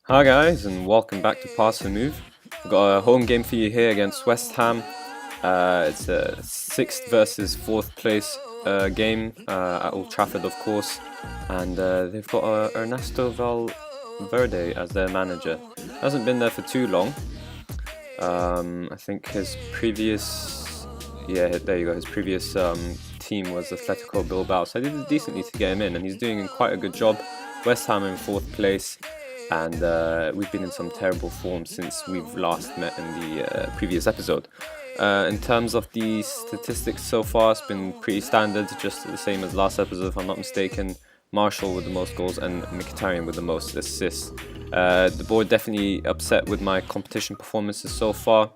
Hi guys, and welcome back to Pass and Move. We've got a home game for you here against West Ham. It's a 6th versus 4th place game at Old Trafford, of course, and they've got Ernesto Valverde as their manager. Hasn't been there for too long. I think his previous, there you go. His previous team was Atletico Bilbao, so they did decently to get him in, and he's doing quite a good job. West Ham in 4th place. And we've been in some terrible form since we've last met in the previous episode. In terms of the statistics so far, it's been pretty standard, just the same as last episode if I'm not mistaken. Marshall with the most goals and Mkhitaryan with the most assists. The board definitely upset with my competition performances so far.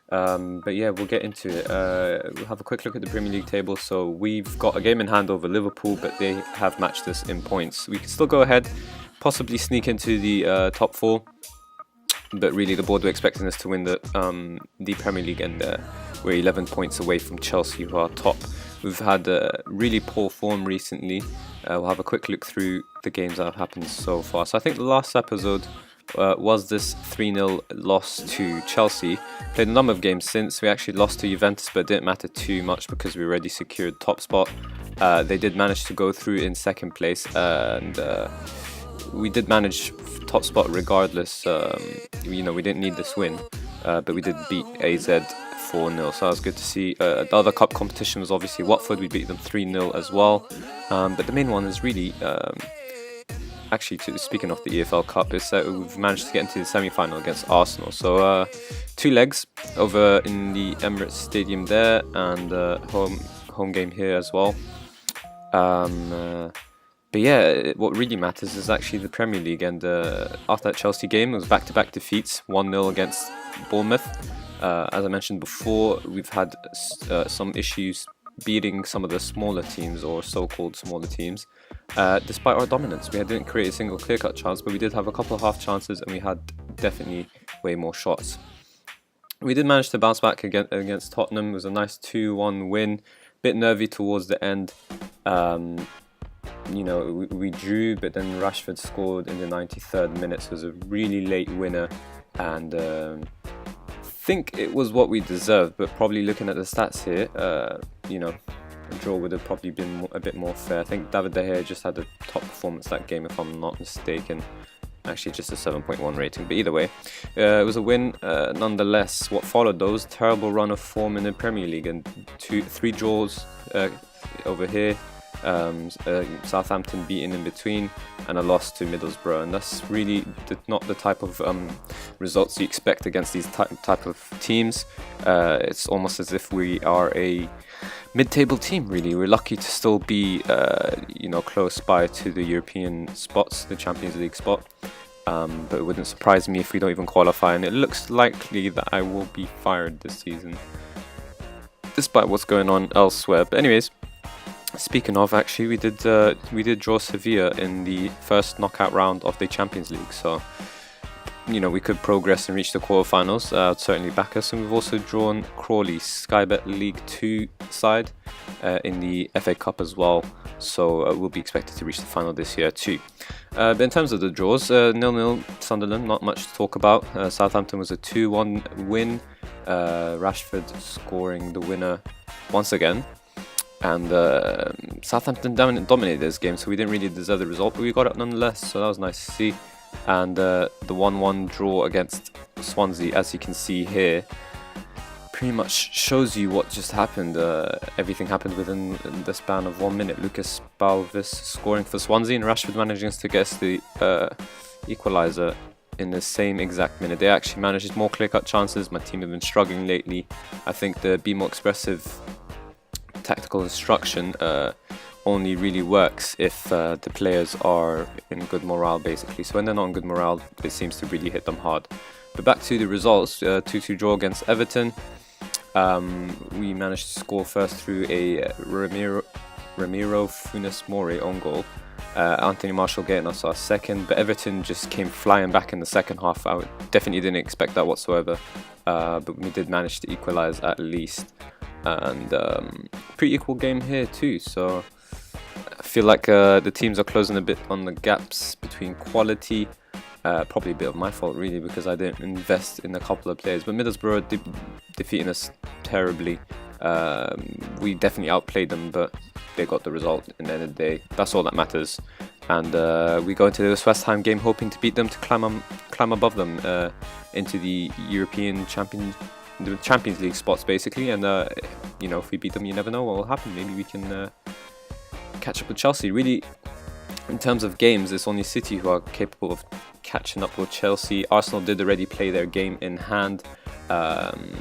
But yeah, we'll get into it. We'll have a quick look at the Premier League table. So we've got a game in hand over Liverpool, but they have matched us in points. We can still go ahead, possibly sneak into the top 4, but really the board were expecting us to win the Premier League, and we're 11 points away from Chelsea, who are top. We've had really poor form recently. We'll have a quick look through the games that have happened so far. So I think the last episode was this 3-0 loss to Chelsea. Played a number of games since. We actually lost to Juventus, but it didn't matter too much because we already secured top spot. They did manage to go through in 2nd place, and we did manage top spot regardless. We didn't need this win, but we did beat AZ 4-0, so that was good to see. The other cup competition was obviously Watford. We beat them 3-0 as well. But the main one is really, speaking of the EFL Cup, is that we've managed to get into the semi-final against Arsenal. So 2 legs over in the Emirates Stadium there, and home game here as well. But yeah, what really matters is actually the Premier League, and after that Chelsea game, it was back-to-back defeats, 1-0 against Bournemouth. As I mentioned before, we've had some issues beating some of the smaller teams, or so-called smaller teams, despite our dominance. We didn't create a single clear-cut chance, but we did have a couple of half chances, and we had definitely way more shots. We did manage to bounce back against Tottenham. It was a nice 2-1 win, bit nervy towards the end. We drew, but then Rashford scored in the 93rd minute, so it was a really late winner, and I think it was what we deserved, but probably looking at the stats here, a draw would have probably been a bit more fair. I think David De Gea just had a top performance that game, if I'm not mistaken. Actually, just a 7.1 rating, but either way, it was a win nonetheless. What followed those, terrible run of form in the Premier League, and 3 draws over here. Southampton beaten in between, and a loss to Middlesbrough, and that's really not the type of results you expect against these type of teams. It's almost as if we are a mid-table team, really. We're lucky to still be close by to the European spots, the Champions League spot, but it wouldn't surprise me if we don't even qualify, and it looks likely that I will be fired this season, despite what's going on elsewhere. But anyways, speaking of, actually, we did draw Sevilla in the first knockout round of the Champions League, so we could progress and reach the quarterfinals. I'd certainly back us. And we've also drawn Crawley, Sky Bet League 2 side, in the FA Cup as well, so we'll be expected to reach the final this year too. But in terms of the draws, 0-0 Sunderland, not much to talk about. Southampton was a 2-1 win, Rashford scoring the winner once again. And Southampton dominated this game, so we didn't really deserve the result, but we got it nonetheless, so that was nice to see. And the 1-1 draw against Swansea, as you can see here, pretty much shows you what just happened. Everything happened within the span of 1 minute. Lucas Balvis scoring for Swansea, and Rashford managing to get the equaliser in the same exact minute. They actually managed more clear-cut chances. My team have been struggling lately. I think the Be More Expressive tactical instruction only really works if the players are in good morale, basically. So when they're not in good morale, it seems to really hit them hard. But back to the results, 2-2 draw against Everton. We managed to score first through a Ramiro Funes Mori own goal. Anthony Marshall getting us our second, but Everton just came flying back in the second half. I definitely didn't expect that whatsoever, but we did manage to equalise at least. And pretty equal game here too, so I feel like the teams are closing a bit on the gaps between quality Probably a bit of my fault really, because I didn't invest in a couple of players. But Middlesbrough defeating us terribly. We definitely outplayed them, but they got the result in the end of the day. That's all that matters. And we go into this West Ham game hoping to beat them, to climb above them into the the Champions League spots basically. And you know, if we beat them, you never know what will happen. Maybe we can catch up with Chelsea. Really, in terms of games, it's only City who are capable of catching up with Chelsea. Arsenal did already play their game in hand,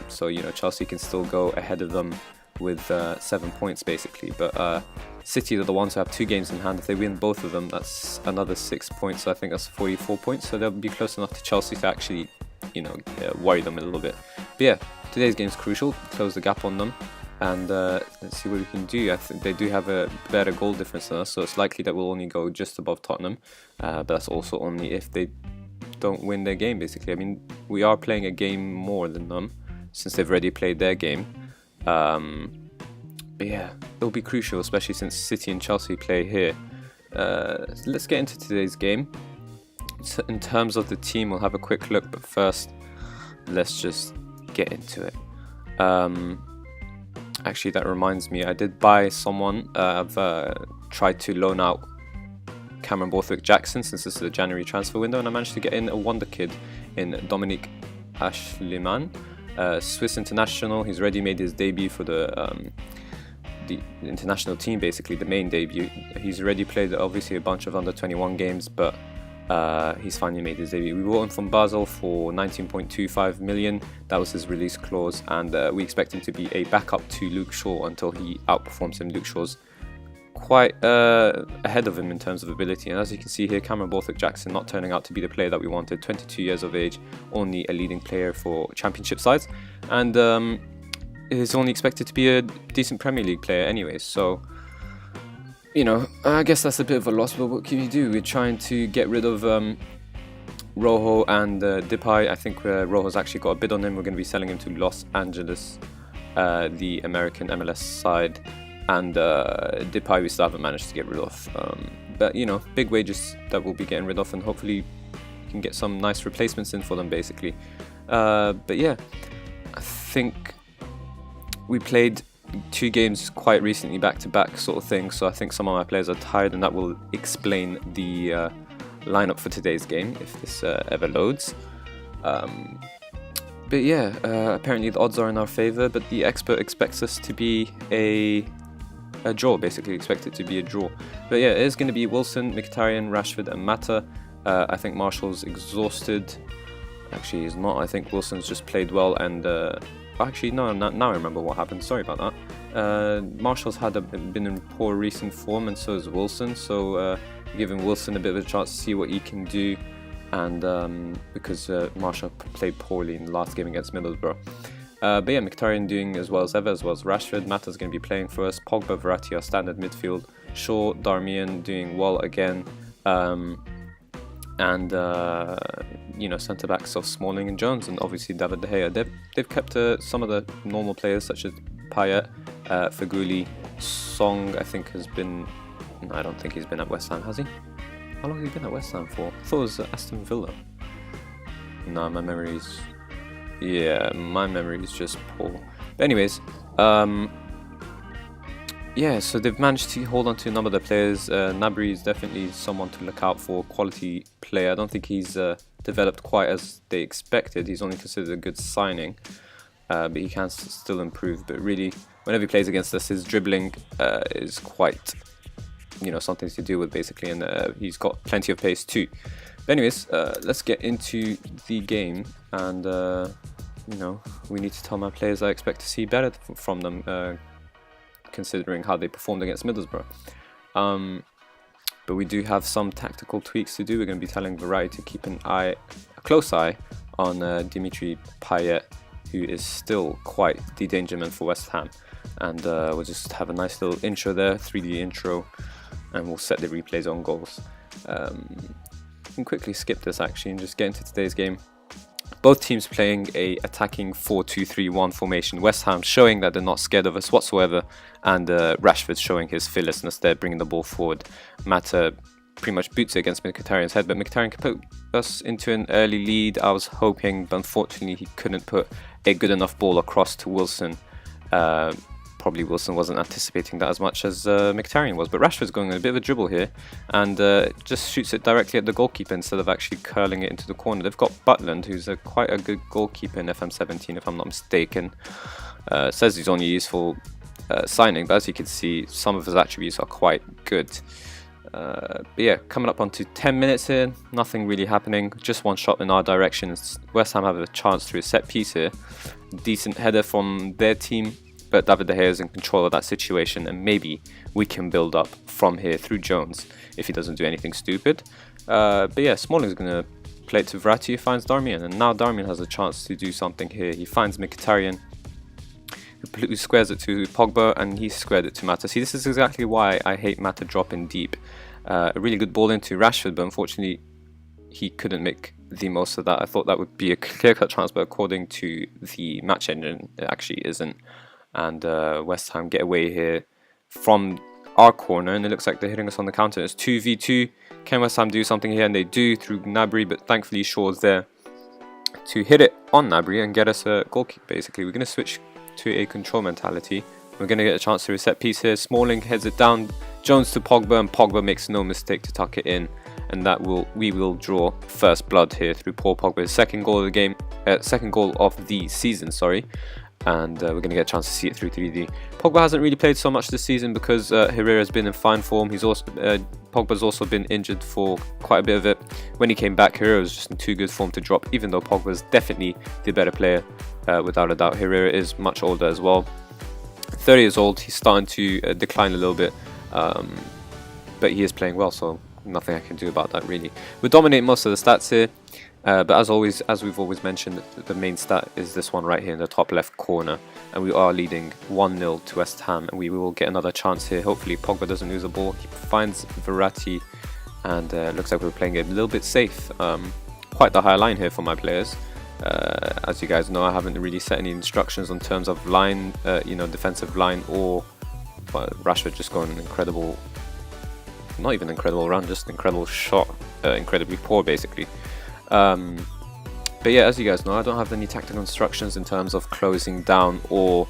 so you know, Chelsea can still go ahead of them with 7 points basically. But City are the ones who have 2 games in hand. If they win both of them, that's another 6 points. So I think that's 44 points. So they'll be close enough to Chelsea to actually, you know, worry them a little bit. But yeah, today's game is crucial. Close the gap on them. And let's see what we can do. I think they do have a better goal difference than us, so it's likely that we'll only go just above Tottenham. But that's also only if they don't win their game, basically. I mean, we are playing a game more than them, since they've already played their game. But yeah, it'll be crucial, especially since City and Chelsea play here. Let's get into today's game. So in terms of the team, we'll have a quick look, but first, let's just get into it. Actually, that reminds me, I did buy someone. I've tried to loan out Cameron Borthwick-Jackson since this is the January transfer window, and I managed to get in a wonder kid in Dominic Ashliman, Swiss international. He's already made his debut for the international team, basically the main debut. He's already played obviously a bunch of under-21 games, but he's finally made his debut. We bought him from Basel for 19.25 million. That was his release clause, and we expect him to be a backup to Luke Shaw until he outperforms him. Luke Shaw's quite ahead of him in terms of ability, and as you can see here, Cameron Borthwick-Jackson not turning out to be the player that we wanted. 22 years of age, only a leading player for championship sides, and is only expected to be a decent Premier League player anyways, so you know, I guess that's a bit of a loss, but what can you do? We're trying to get rid of Rojo and Depay. I think Rojo's actually got a bid on him. We're going to be selling him to Los Angeles, the American MLS side, and Depay we still haven't managed to get rid of. But you know, big wages that we'll be getting rid of, and hopefully we can get some nice replacements in for them basically. But yeah, I think we played 2 games quite recently back to back sort of thing, so I think some of my players are tired, and that will explain the lineup for today's game if this ever loads. But yeah, apparently the odds are in our favour, but the expert expects us to be a draw, basically expect it to be a draw. But yeah, it is going to be Wilson, Mkhitaryan, Rashford and Mata. I think Martial's exhausted. Actually he's not. I think Wilson's just played well, and actually, no, now I remember what happened. Sorry about that. Martial's been in poor recent form, and so is Wilson. So giving Wilson a bit of a chance to see what he can do, and because Martial played poorly in the last game against Middlesbrough. But yeah, Mkhitaryan doing as well as ever, as well as Rashford. Mata's going to be playing for us. Pogba, Verratti are standard midfield. Shaw, Darmian doing well again. And you know, centre backs of Smalling and Jones, and obviously David De Gea. They've kept some of the normal players such as Payet, Feghouli, Song. I think has been. No, I don't think he's been at West Ham, has he? How long has he been at West Ham for? I thought it was Aston Villa. No, my memory's. Yeah, my memory is just poor. But anyways, yeah, so they've managed to hold on to a number of the players. Gnabry is definitely someone to look out for, quality player. I don't think he's developed quite as they expected. He's only considered a good signing, but he can still improve. But really, whenever he plays against us, his dribbling is quite, you know, something to do with basically, and he's got plenty of pace too. But anyways, let's get into the game, and you know, we need to tell my players I expect to see better from them, considering how they performed against Middlesbrough. But we do have some tactical tweaks to do. We're going to be telling Verratti to keep a close eye on Dimitri Payet, who is still quite the danger man for West Ham. And we'll just have a nice little intro there, 3D intro, and we'll set the replays on goals. We can quickly skip this actually and just get into today's game. Both teams playing a attacking 4-2-3-1 formation. West Ham showing that they're not scared of us whatsoever, and Rashford showing his fearlessness there, bringing the ball forward. Mata pretty much boots it against Mkhitaryan's head, but Mkhitaryan could put us into an early lead. I was hoping, but unfortunately he couldn't put a good enough ball across to Wilson. Probably Wilson wasn't anticipating that as much as Mkhitaryan was, but Rashford's going on a bit of a dribble here and just shoots it directly at the goalkeeper instead of actually curling it into the corner. They've got Butland, who's quite a good goalkeeper in FM17 if I'm not mistaken. Says he's only useful signing, but as you can see, some of his attributes are quite good. But yeah, coming up onto 10 minutes here, nothing really happening, just one shot in our direction. West Ham have a chance through a set piece here. Decent header from their team, but David De Gea is in control of that situation, and maybe we can build up from here through Jones if he doesn't do anything stupid. But yeah, Smalling's going to play it to Verratti, who finds Darmian, and now Darmian has a chance to do something here. He finds Mkhitaryan, who squares it to Pogba, and he squared it to Mata. See, this is exactly why I hate Mata dropping deep. A really good ball into Rashford, but unfortunately he couldn't make the most of that. I thought that would be a clear-cut chance, but according to the match engine, it actually isn't. And West Ham get away here from our corner, and it looks like they're hitting us on the counter. It's 2v2. Can West Ham do something here? And they do through Gnabry, but thankfully Shaw's there to hit it on Gnabry and get us a goal kick, basically. We're going to switch to a control mentality. We're going to get a chance to reset piece here. Smalling heads it down, Jones to Pogba, and Pogba makes no mistake to tuck it in, and we will draw first blood here through Paul Pogba's second goal of the game, second goal of the season, sorry. And we're going to get a chance to see it through 3D. Pogba hasn't really played so much this season because Herrera's been in fine form. He's also Pogba's also been injured for quite a bit of it. When he came back, Herrera was just in too good form to drop, even though Pogba's definitely the better player, without a doubt. Herrera is much older as well. 30 years old, he's starting to decline a little bit, but he is playing well, so nothing I can do about that really. We dominate most of the stats here, but as always, as we've always mentioned, the main stat is this one right here in the top left corner, and we are leading 1-0 to West Ham, and we will get another chance here. Hopefully Pogba doesn't lose the ball. He finds Verratti, and looks like we're playing it a little bit safe. Quite the high line here for my players. As you guys know, I haven't really set any instructions on terms of line, defensive line, or Rashford just going an incredible, not even incredible run, just incredible shot, incredibly poor basically. But yeah, as you guys know, I don't have any tactical instructions in terms of closing down or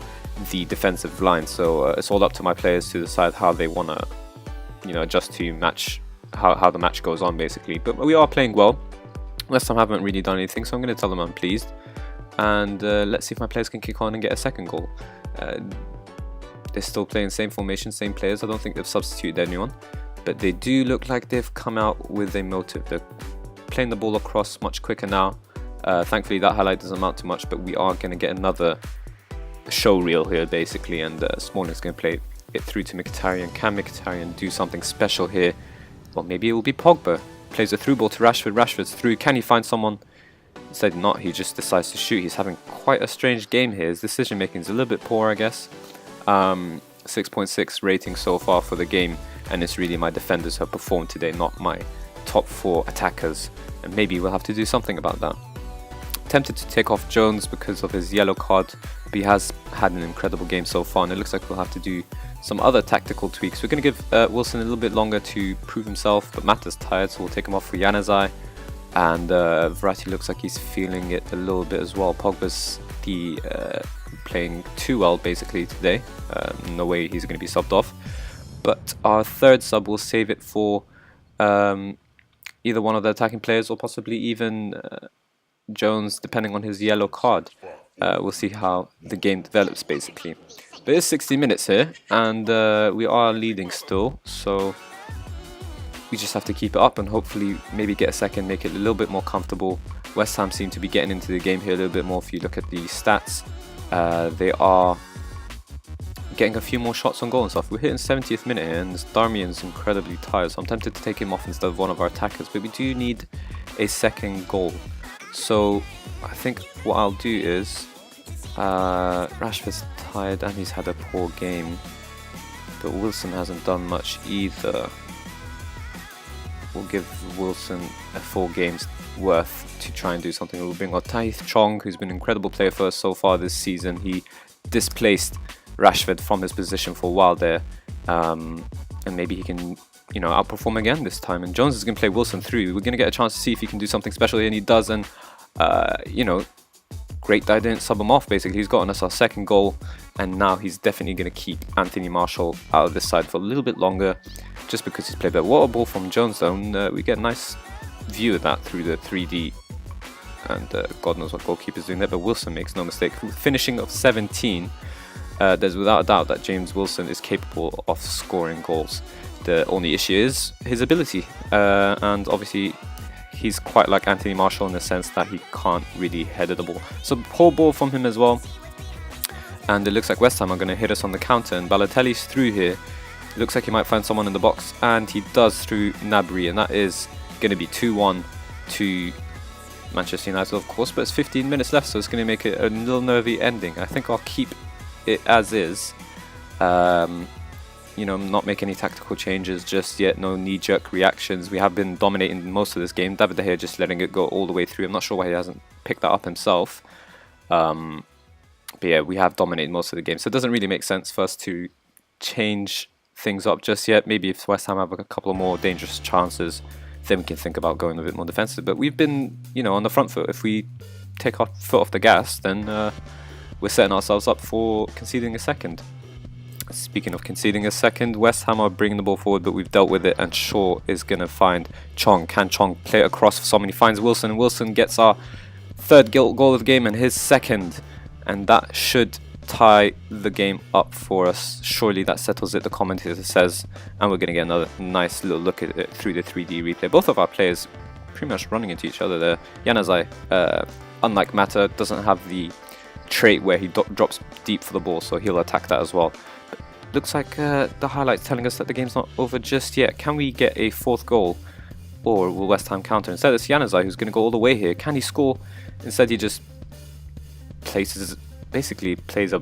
the defensive line, so it's all up to my players to decide how they want to, adjust to match how the match goes on basically. But we are playing well. West Ham haven't really done anything, so I'm going to tell them I'm pleased. And let's see if my players can kick on and get a second goal. They're still playing same formation, same players. I don't think they've substituted anyone, but they do look like they've come out with a motive. They're playing the ball across much quicker now. Thankfully that highlight doesn't amount to much, but we are going to get another show reel here basically, and Smalling's going to play it through to Mkhitaryan. Can Mkhitaryan do something special here? Well, maybe it will be Pogba. Plays a through ball to Rashford. Rashford's through. Can he find someone? Instead not, he just decides to shoot. He's having quite a strange game here. His decision making is a little bit poor, I guess. 6.6 rating so far for the game, and it's really my defenders who have performed today, not my top 4 attackers, and maybe we'll have to do something about that. Tempted to take off Jones because of his yellow card, but he has had an incredible game so far, and it looks like we'll have to do some other tactical tweaks. We're going to give Wilson a little bit longer to prove himself, but Mata's tired, so we'll take him off for Januzaj. And Verratti looks like he's feeling it a little bit as well. Pogba's playing too well basically today. No way he's going to be subbed off. But our third sub will save it for either one of the attacking players or possibly even Jones, depending on his yellow card. We'll see how the game develops basically. But it's 60 minutes here, and we are leading still, so we just have to keep it up and hopefully maybe get a second, make it a little bit more comfortable. West Ham seem to be getting into the game here a little bit more. If you look at the stats, they are getting a few more shots on goal and stuff. We're hitting 70th minute here, and Darmian's incredibly tired, so I'm tempted to take him off instead of one of our attackers, but we do need a second goal. So I think what I'll do is Rashford's tired and he's had a poor game, but Wilson hasn't done much either. We'll give Wilson a 4 games worth to try and do something. We'll bring on Tahith Chong, who's been an incredible player for us so far this season. He displaced Rashford from his position for a while there, and maybe he can outperform again this time. And Jones is going to play Wilson through. We're going to get a chance to see if he can do something special, and he does. And great that I didn't sub him off. Basically, he's gotten us our second goal, and now he's definitely going to keep Anthony Martial out of this side for a little bit longer, just because he's played better. What a ball from Jones, though. And we get a nice view of that through the 3D. And God knows what goalkeeper's doing there, but Wilson makes no mistake. Finishing of 17, there's without a doubt that James Wilson is capable of scoring goals. The only issue is his ability, and obviously he's quite like Anthony Martial in the sense that he can't really header the ball. So poor ball from him as well, and it looks like West Ham are going to hit us on the counter, and Balotelli's through here. It looks like he might find someone in the box, and he does through Gnabry, and that is going to be 2-1 to Manchester United, of course, but it's 15 minutes left, so it's going to make it a little nervy ending. I think I'll keep it as is. Not make any tactical changes just yet, no knee-jerk reactions. We have been dominating most of this game. David De Gea just letting it go all the way through. I'm not sure why he hasn't picked that up himself. But yeah, we have dominated most of the game, so it doesn't really make sense for us to change things up just yet. Maybe if West Ham have a couple of more dangerous chances, then we can think about going a bit more defensive. But we've been, on the front foot. If we take our foot off the gas, then we're setting ourselves up for conceding a second. Speaking of conceding a second, West Ham are bringing the ball forward, but we've dealt with it, and Shaw is going to find Chong. Can Chong play it across for someone? He finds Wilson, and Wilson gets our third goal of the game and his second, and that should tie the game up for us. Surely that settles it, the commentator says, and we're going to get another nice little look at it through the 3D replay. Both of our players pretty much running into each other there. Januzaj, unlike Mata, doesn't have the trait where he drops deep for the ball, so he'll attack that as well. Looks like the highlights telling us that the game's not over just yet. Can we get a fourth goal, or will West Ham counter? Instead, it's Januzaj who's going to go all the way here. Can he score? Instead, he just basically plays a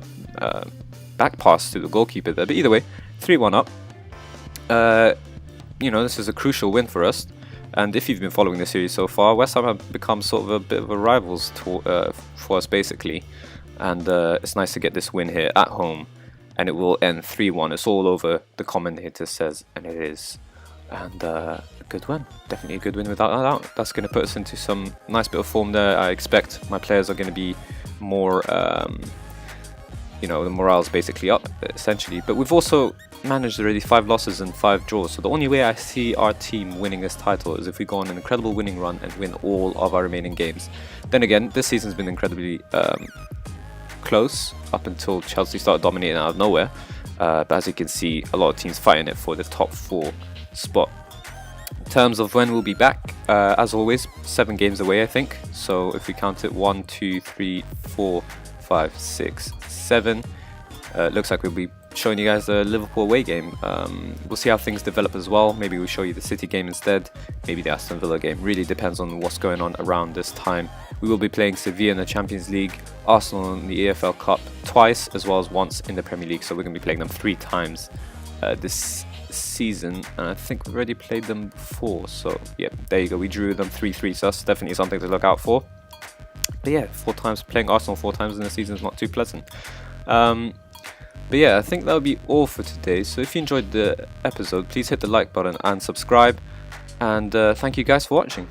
back pass to the goalkeeper there. But either way, 3-1 up. This is a crucial win for us. And if you've been following the series so far, West Ham have become sort of a bit of a rivals for us, basically. And it's nice to get this win here at home. And it will end 3-1. It's all over, the commentator says, and it is. And a good win. Definitely a good win without a doubt. That's going to put us into some nice bit of form there. I expect my players are going to be more, the morale's basically up, essentially. But we've also managed already 5 losses and 5 draws. So the only way I see our team winning this title is if we go on an incredible winning run and win all of our remaining games. Then again, this season's been incredibly close up until Chelsea started dominating out of nowhere, but as you can see, a lot of teams fighting it for the top 4 spot. In terms of when we'll be back, as always, 7 games away, I think. So if we count it, 1, 2, 3, 4, 5, 6, 7, looks like we'll be showing you guys the Liverpool away game. We'll see how things develop as well. Maybe we'll show you the City game instead, maybe the Aston Villa game. Really depends on what's going on around this time. We will be playing Sevilla in the Champions League, Arsenal in the EFL Cup twice, as well as once in the Premier League. So we're going to be playing them 3 times this season, and I think we've already played them before. So yeah, there you go. We drew them 3-3, so that's definitely something to look out for. But yeah, 4 times playing Arsenal 4 times in the season is not too pleasant. But yeah, I think that'll be all for today. So if you enjoyed the episode, please hit the like button and subscribe. And thank you guys for watching.